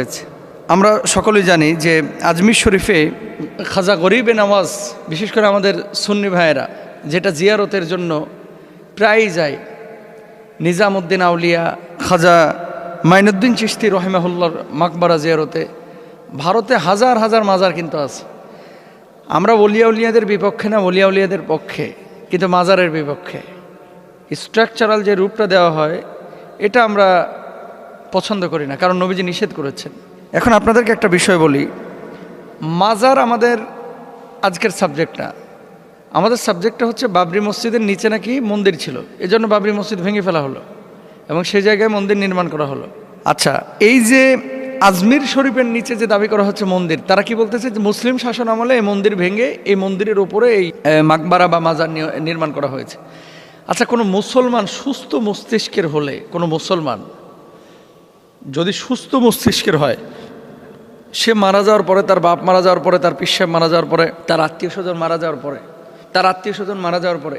হয়েছে। আমরা সকলেই জানি যে আজমির শরীফে খাজা গরিবে নওয়াজ, বিশেষ করে আমাদের সুন্নি ভাইয়েরা যেটা জিয়ারতের জন্য প্রায়ই যায়, নিজামউদ্দিন আউলিয়া খাজা মাইনুদ্দিন চিশতি রহিমাহুল্লাহর মাকবারা জিয়ারতে ভারতে হাজার হাজার মাজার কিন্তু আছে। আমরা ওলিয়া উলিয়াদের বিপক্ষে না, ওলিয়া উলিয়াদের পক্ষে, কিন্তু মাজারের বিপক্ষে। স্ট্রাকচারাল যে রূপটা দেওয়া হয় এটা আমরা পছন্দ করি না, কারণ নবীজি নিষেধ করেছেন। এখন আপনাদেরকে একটা বিষয় বলি, মাজার আমাদের আজকের সাবজেক্ট না। আমাদের সাবজেক্টটা হচ্ছে বাবরি মসজিদের নিচে নাকি মন্দির ছিল, এজন্য বাবরি মসজিদ ভেঙে ফেলা হলো এবং সেই জায়গায় মন্দির নির্মাণ করা হলো। আচ্ছা, এই যে আজমির শরীফের নিচে যে দাবি করা হচ্ছে মন্দির, তারা কি বলতেছে যে মুসলিম শাসন আমলে এই মন্দির ভেঙে এই মন্দিরের উপরে এই মাকবারা বা মাজার নির্মাণ করা হয়েছে। আচ্ছা, কোনো মুসলমান সুস্থ মস্তিষ্কের হলে, কোনো মুসলমান যদি সুস্থ মস্তিষ্কের হয়, সে মারা যাওয়ার পরে, তার বাপ মারা যাওয়ার পরে, তার পিস সাহেব মারা যাওয়ার পরে, তার আত্মীয় স্বজন মারা যাওয়ার পরে,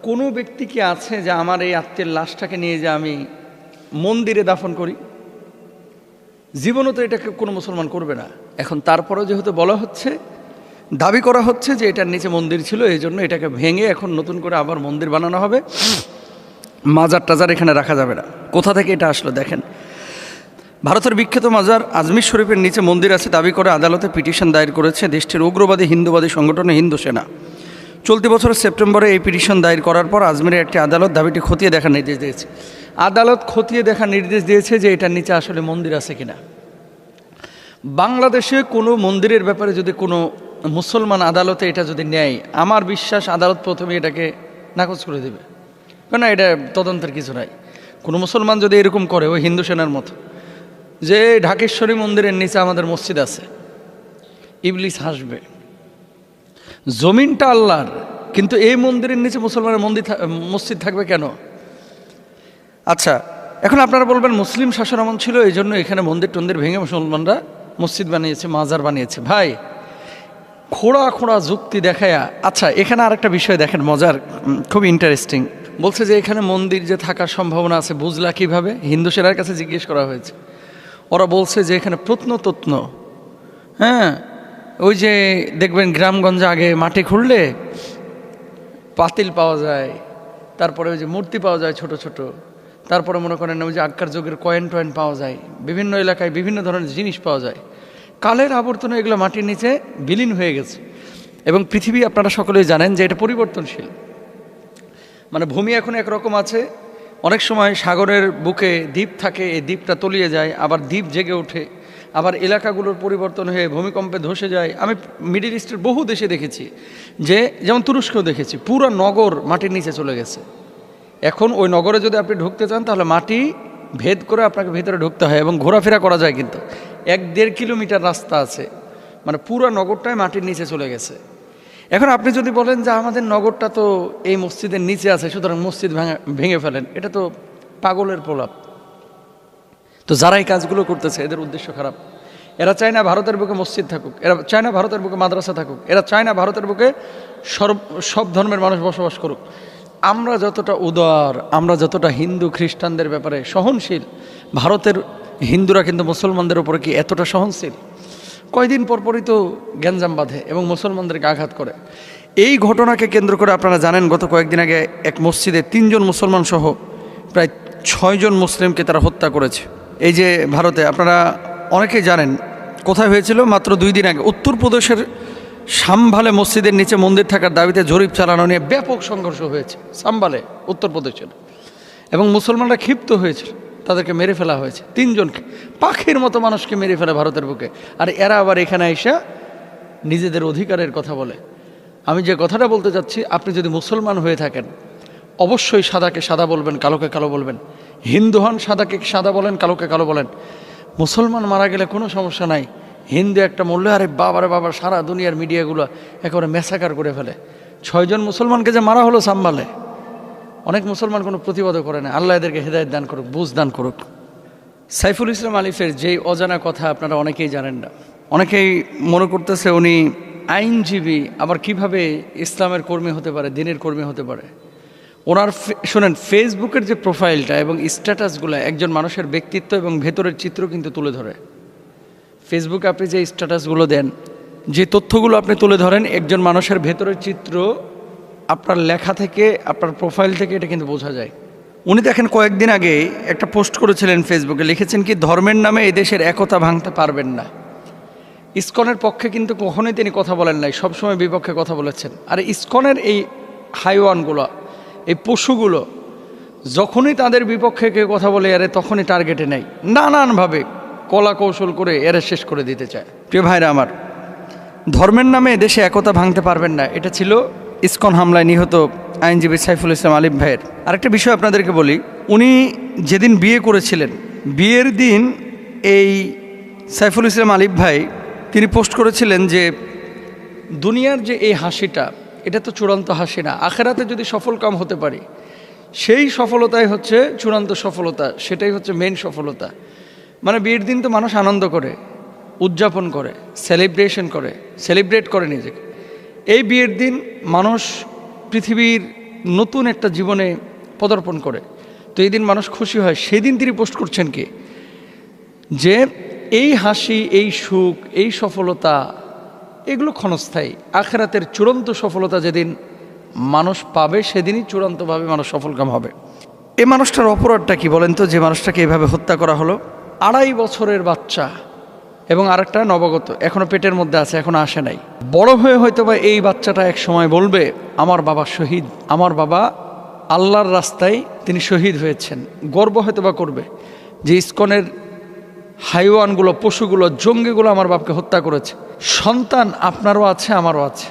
কোনো ব্যক্তি কি আছে যে আমার এই আত্মীয়ের লাশটাকে নিয়ে যে আমি মন্দিরে দাফন করি? জীবনও তো এটাকে কোনো মুসলমান করবে না। এখন তারপরেও যেহেতু বলা হচ্ছে, দাবি করা হচ্ছে যে এটার নিচে মন্দির ছিল, এই জন্য এটাকে ভেঙে এখন নতুন করে আবার মন্দির বানানো হবে, মাজার টাজার এখানে রাখা যাবে না। কোথা থেকে এটা আসলো দেখেন। ভারতের বিখ্যাত মাজার আজমির শরীফের নিচে মন্দির আছে দাবি করে আদালতে পিটিশন দায়ের করেছে দেশটির উগ্রবাদী হিন্দুবাদী সংগঠন হিন্দু সেনা। চলতি বছরের সেপ্টেম্বরে এই পিটিশন দায়ের করার পর আজমিরের একটি আদালত দাবিটি খতিয়ে দেখার নির্দেশ দিয়েছে। আদালত খতিয়ে দেখার নির্দেশ দিয়েছে যে এটার নিচে আসলে মন্দির আছে কিনা। বাংলাদেশে কোনো মন্দিরের ব্যাপারে যদি কোনো মুসলমান আদালতে এটা যদি নেয়, আমার বিশ্বাস আদালত প্রথমে এটাকে নাকচ করে দেবে, কেন এটা তদন্তের কিছু নাই। কোনো মুসলমান যদি এরকম করে ওই হিন্দু সেনার মতো, যে ঢাকেশ্বরী মন্দিরের নিচে আমাদের মসজিদ আছে, ইবলিস হাসবে। জমিনটা আল্লাহর, কিন্তু এই মন্দিরের নিচে মুসলমানের মসজিদ থাকবে কেন? আচ্ছা, এখন আপনারা বলবেন মুসলিম শাসন আমল ছিল, এই জন্য এখানে মন্দির টন্দির ভেঙে মুসলমানরা মসজিদ বানিয়েছে, মাজার বানিয়েছে। ভাই, খোঁড়া খোঁড়া যুক্তি দেখায়া। আচ্ছা, এখানে আরেকটা বিষয় দেখেন মজার, খুব ইন্টারেস্টিং। বলছে যে এখানে মন্দির যে থাকার সম্ভাবনা আছে বুঝলা কিভাবে? হিন্দু সেনার কাছে জিজ্ঞেস করা হয়েছে। ওরা বলছে যে এখানে প্রত্নতত্ন, হ্যাঁ, ওই যে দেখবেন গ্রামগঞ্জে আগে মাটি খুঁড়লে পাতিল পাওয়া যায়, তারপরে ওই যে মূর্তি পাওয়া যায় ছোট ছোট, তারপরে মনে করেন ওই যে আগকার যুগের কয়েন টয়েন পাওয়া যায়, বিভিন্ন এলাকায় বিভিন্ন ধরনের জিনিস পাওয়া যায়। কালের আবর্তনে এগুলো মাটির নিচে বিলীন হয়ে গেছে। এবং পৃথিবী আপনারা সকলেই জানেন যে এটা পরিবর্তনশীল, মানে ভূমি এখন একরকম আছে, অনেক সময় সাগরের বুকে দ্বীপ থাকে, এই দ্বীপটা তলিয়ে যায়, আবার দ্বীপ জেগে ওঠে, আবার এলাকাগুলোর পরিবর্তন হয়ে ভূমিকম্পে ধসে যায়। আমি মিডল ইস্টের বহু দেশে দেখেছি, যে যেমন তুরস্কেও দেখেছি, পুরো নগর মাটির নিচে চলে গেছে। এখন ওই নগরে যদি আপনি ঢুকতে চান তাহলে মাটি ভেদ করে আপনাকে ভেতরে ঢুকতে হয়, এবং ঘোরাফেরা করা যায়, কিন্তু 1-1.5 কিলোমিটার রাস্তা আছে, মানে পুরো নগরটাই মাটির নিচে চলে গেছে। এখন আপনি যদি বলেন যে আমাদের নগরটা তো এই মসজিদের নিচে আছে, সুতরাং মসজিদ ভেঙে ফেলেন, এটা তো পাগলের প্রলাপ। তো যারা এই কাজগুলো করতেছে এদের উদ্দেশ্য খারাপ। এরা চায় না ভারতের বুকে মসজিদ থাকুক, এরা চায় না ভারতের বুকে মাদ্রাসা থাকুক, এরা চায় না ভারতের বুকে সব ধর্মের মানুষ বসবাস করুক। আমরা যতটা উদার, আমরা যতটা হিন্দু খ্রিস্টানদের ব্যাপারে সহনশীল, ভারতের হিন্দুরা কিন্তু মুসলমানদের উপরে কি এতটা সহনশীল? কয়দিন পরপরই তো গ্যাঞ্জাম বাঁধে এবং মুসলমানদেরকে আঘাত করে। এই ঘটনাকে কেন্দ্র করে আপনারা জানেন, গত কয়েকদিন আগে এক মসজিদে 3 জন মুসলমান সহ প্রায় 6 জন মুসলিমকে তারা হত্যা করেছে। এই যে ভারতে, আপনারা অনেকেই জানেন কোথায় হয়েছিল, মাত্র 2 দিন আগে উত্তরপ্রদেশের সাম্বালে মসজিদের নিচে মন্দির থাকার দাবিতে জরিপ চালানো নিয়ে ব্যাপক সংঘর্ষ হয়েছে সাম্বালে, উত্তরপ্রদেশের। এবং মুসলমানরা ক্ষিপ্ত হয়েছে, তাদেরকে মেরে ফেলা হয়েছে। 3 জনকে, পাখির মতো মানুষকে মেরে ফেলে ভারতের বুকে, আর এরা আবার এখানে আইসা নিজেদের অধিকারের কথা বলে। আমি যে কথাটা বলতে চাচ্ছি, আপনি যদি মুসলমান হয়ে থাকেন অবশ্যই সাদাকে সাদা বলবেন, কালোকে কালো বলবেন। হিন্দু হন, সাদাকে সাদা বলেন, কালোকে কালো বলেন। মুসলমান মারা গেলে কোনো সমস্যা নাই, হিন্দু একটা মূল্য, আরে বাবারে বাবা, সারা দুনিয়ার মিডিয়াগুলো একেবারে ম্যাসাকার করে ফেলে। 6 জন মুসলমানকে যে মারা হলো সাম্বালে, অনেক মুসলমান কোনো প্রতিবাদও করে না। আল্লাহ এদেরকে হেদায়েত দান করুক, বুঝ দান করুক। সাইফুল ইসলাম আলিফের যেই অজানা কথা আপনারা অনেকেই জানেন না, অনেকেই মনে করতেছে উনি আইনজীবী, আবার কিভাবে ইসলামের কর্মী হতে পারে, দিনের কর্মী হতে পারে। ওনার শোনেন, ফেসবুকের যে প্রোফাইলটা এবং স্ট্যাটাসগুলো একজন মানুষের ব্যক্তিত্ব এবং ভেতরের চিত্র কিন্তু তুলে ধরে। ফেসবুকে আপনি যে স্ট্যাটাসগুলো দেন, যে তথ্যগুলো আপনি তুলে ধরেন, একজন মানুষের ভেতরের চিত্র আপনার লেখা থেকে, আপনার প্রোফাইল থেকে এটা কিন্তু বোঝা যায়। উনি দেখেন কয়েকদিন আগে একটা পোস্ট করেছিলেন ফেসবুকে, লিখেছেন কি, ধর্মের নামে এই দেশের একতা ভাঙতে পারবেন না। ইসকনের পক্ষে কিন্তু কখনোই তিনি কথা বলেন নাই, সবসময় বিপক্ষে কথা বলেছেন। আর ইসকনের এই হাইওয়ানগুলো, এই পশুগুলো যখনই তাদের বিপক্ষে কেউ কথা বলে এরে তখনই টার্গেটে নেয়, নানানভাবে কলা কৌশল করে এরে শেষ করে দিতে চায়। প্রিয় ভাইরা আমার, ধর্মের নামে দেশে একতা ভাঙতে পারবেন না, এটা ছিল ইসকন হামলায় নিহত আইনজীবী সাইফুল ইসলাম আলিফ ভাইয়ের। আরেকটা বিষয় আপনাদেরকে বলি, উনি যেদিন বিয়ে করেছিলেন, বিয়ের দিন এই সাইফুল ইসলাম আলিফ ভাই তিনি পোস্ট করেছিলেন যে দুনিয়ার যে এই হাসিটা, এটা তো চূড়ান্ত হাসি না, আখেরাতে যদি সফল কাম হতে পারি সেই সফলতাই হচ্ছে চূড়ান্ত সফলতা, সেটাই হচ্ছে মেইন সফলতা। মানে বিয়ের দিন তো মানুষ আনন্দ করে, উদযাপন করে, সেলিব্রেট করে নিজেকে। এই বিয়ের দিন মানুষ পৃথিবীর নতুন একটা জীবনে পদার্পণ করে, তো এই দিন মানুষ খুশি হয়। সেদিন তিনি পোস্ট করছেন কি, যে এই হাসি, এই সুখ, এই সফলতা এগুলো ক্ষণস্থায়ী, আখেরাতের চূড়ান্ত সফলতা যেদিন মানুষ পাবে সেদিনই চূড়ান্তভাবে মানুষ সফলকাম হবে। এই মানুষটার অপরাধটা কি বলেন তো, যে মানুষটাকে এইভাবে হত্যা করা হলো? 2.5 বছরের বাচ্চা এবং আরেকটা নবাগত, এখনো পেটের মধ্যে আছে, এখনো আসে নাই। বড় হয়ে হয়তো বা এই বাচ্চাটা এক সময় বলবে, আমার বাবা শহীদ, আমার বাবা আল্লাহর রাস্তায় তিনি শহীদ হয়েছেন। গর্ব হয়তো বা করবে যে ইসকনের হাইওয়ানগুলো, পশুগুলো, জঙ্গিগুলো আমার বাপকে হত্যা করেছে। সন্তান আপনারও আছে, আমারও আছে।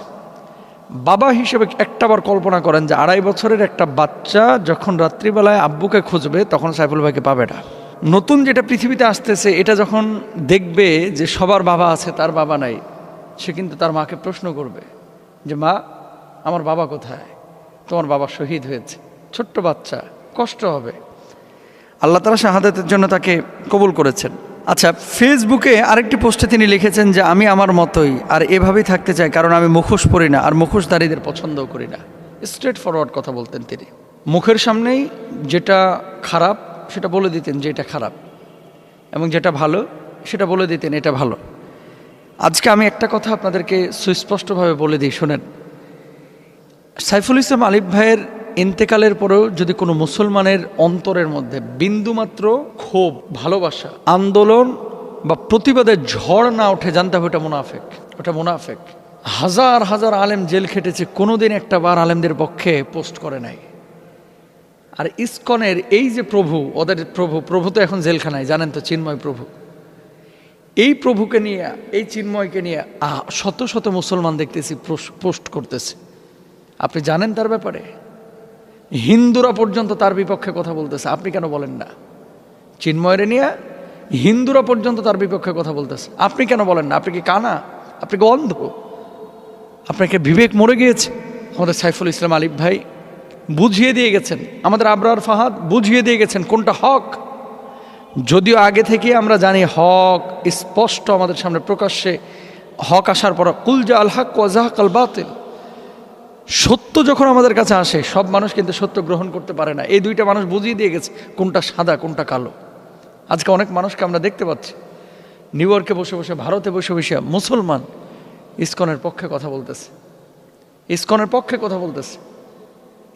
বাবা হিসেবে একটাবার কল্পনা করেন যে 2.5 বছরের একটা বাচ্চা যখন রাত্রিবেলায় আব্বুকে খুঁজবে, তখন সাইফুল ভাইকে পাবে না। নতুন যেটা পৃথিবীতে আসতেছে, এটা যখন দেখবে যে সবার বাবা আছে, তার বাবা নাই, সে কিন্তু তার মাকে প্রশ্ন করবে যে মা, আমার বাবা কোথায়? তোমার বাবা শহীদ হয়েছে। ছোট্ট বাচ্চা, কষ্ট হবে। আল্লাহ তাআলা শাহাদাতের জন্য তাকে কবুল করেছেন। আচ্ছা, ফেসবুকে আরেকটি পোস্টে তিনি লিখেছেন যে আমি আমার মতোই আর এভাবেই থাকতে চাই, কারণ আমি মুখোশ পরি না আর মুখোশধারীদের পছন্দও করি না। স্ট্রেট ফরওয়ার্ড কথা বলতেন তিনি। মুখের সামনেই যেটা খারাপ সেটা বলে দিতেন যে এটা খারাপ, এবং যেটা ভালো সেটা বলে দিতেন এটা ভালো। আজকে আমি একটা কথা আপনাদেরকে সুস্পষ্টভাবে বলে দিই, শোনেন। সাইফুল ইসলাম আলিফ ভাইয়ের ইন্তেকালের পরেও যদি কোনো মুসলমানের অন্তরের মধ্যে বিন্দুমাত্র ক্ষোভ, ভালোবাসা, আন্দোলন বা প্রতিবাদের ঝড় না ওঠে, জানতে হবে ওটা মুনাফেক। ওটা মুনাফেক। হাজার হাজার আলেম জেল খেটেছে, কোনোদিন একটা বার আলেমদের পক্ষে পোস্ট করে নাই। আর ইসকনের এই যে প্রভু, ওদের প্রভু তো এখন জেলখানায়, জানেন তো, চিন্ময় প্রভু। এই প্রভুকে নিয়ে, এই চিন্ময়কে নিয়ে শত শত মুসলমান দেখতেছি পোস্ট করতেছে। আপনি জানেন তার ব্যাপারে? হিন্দুরা পর্যন্ত তার বিপক্ষে কথা বলতেছে। আপনি কেন বলেন না? চিন্ময়ের নিয়ে হিন্দুরা পর্যন্ত তার বিপক্ষে কথা বলতেছে, আপনি কেন বলেন না? আপনি কি কানা? আপনি কি অন্ধ? আপনাকে বিবেক মরে গিয়েছে? আমাদের সাইফুল ইসলাম আলিফ ভাই বুঝিয়ে দিয়ে গেছেন, আমাদের আবরার ফাহাদ বুঝিয়ে দিয়ে গেছেন কোনটা হক। যদিও আগে থেকে আমরা জানি হক স্পষ্ট আমাদের সামনে প্রকাশ্যে, হক আসার পর কুল জা আল হক ওয়া যাহাকাল বাতিল, সত্য যখন আমাদের কাছে আসে সব মানুষ কিন্তু সত্য গ্রহণ করতে পারে না। এই দুইটা মানুষ বুঝিয়ে দিয়ে গেছে কোনটা সাদা কোনটা কালো। আজকে অনেক মানুষকে আমরা দেখতে পাচ্ছি নিউ ইয়র্কে বসে বসে, ভারতে বসে বসে মুসলমান ইসকনের পক্ষে কথা বলতেছে, ইসকনের পক্ষে কথা বলতেছে,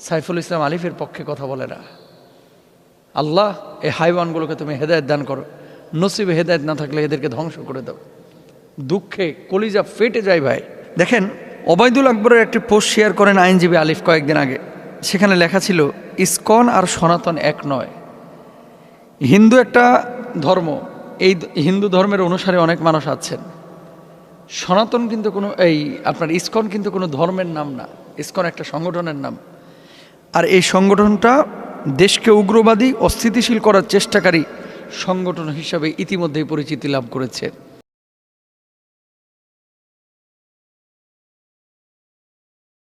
সাইফুল ইসলাম আলিফের পক্ষে কথা বলে না। আল্লাহ এই হাইওয়ানগুলোকে তুমি হেদায়েত দান করো, নসিবে হেদায়েত না থাকলে এদেরকে ধ্বংস করে দাও। দুঃখে কলিজা ফেটে যায় ভাই। দেখেন, ওবায়দুল আকবরের একটি পোস্ট শেয়ার করেন আইনজীবী আলিফ কয়েকদিন আগে। সেখানে লেখা ছিল, ইসকন আর সনাতন এক নয়। হিন্দু একটা ধর্ম, এই হিন্দু ধর্মের অনুসারে অনেক মানুষ আছেন। সনাতন কিন্তু কোনো, আপনার ইসকন কিন্তু কোনো ধর্মের নাম না, ইসকন একটা সংগঠনের নাম। আর এই সংগঠনটা দেশকে উগ্রবাদী, অস্থিতিশীল করার চেষ্টাকারী সংগঠন হিসাবে ইতিমধ্যেই পরিচিতি লাভ করেছে।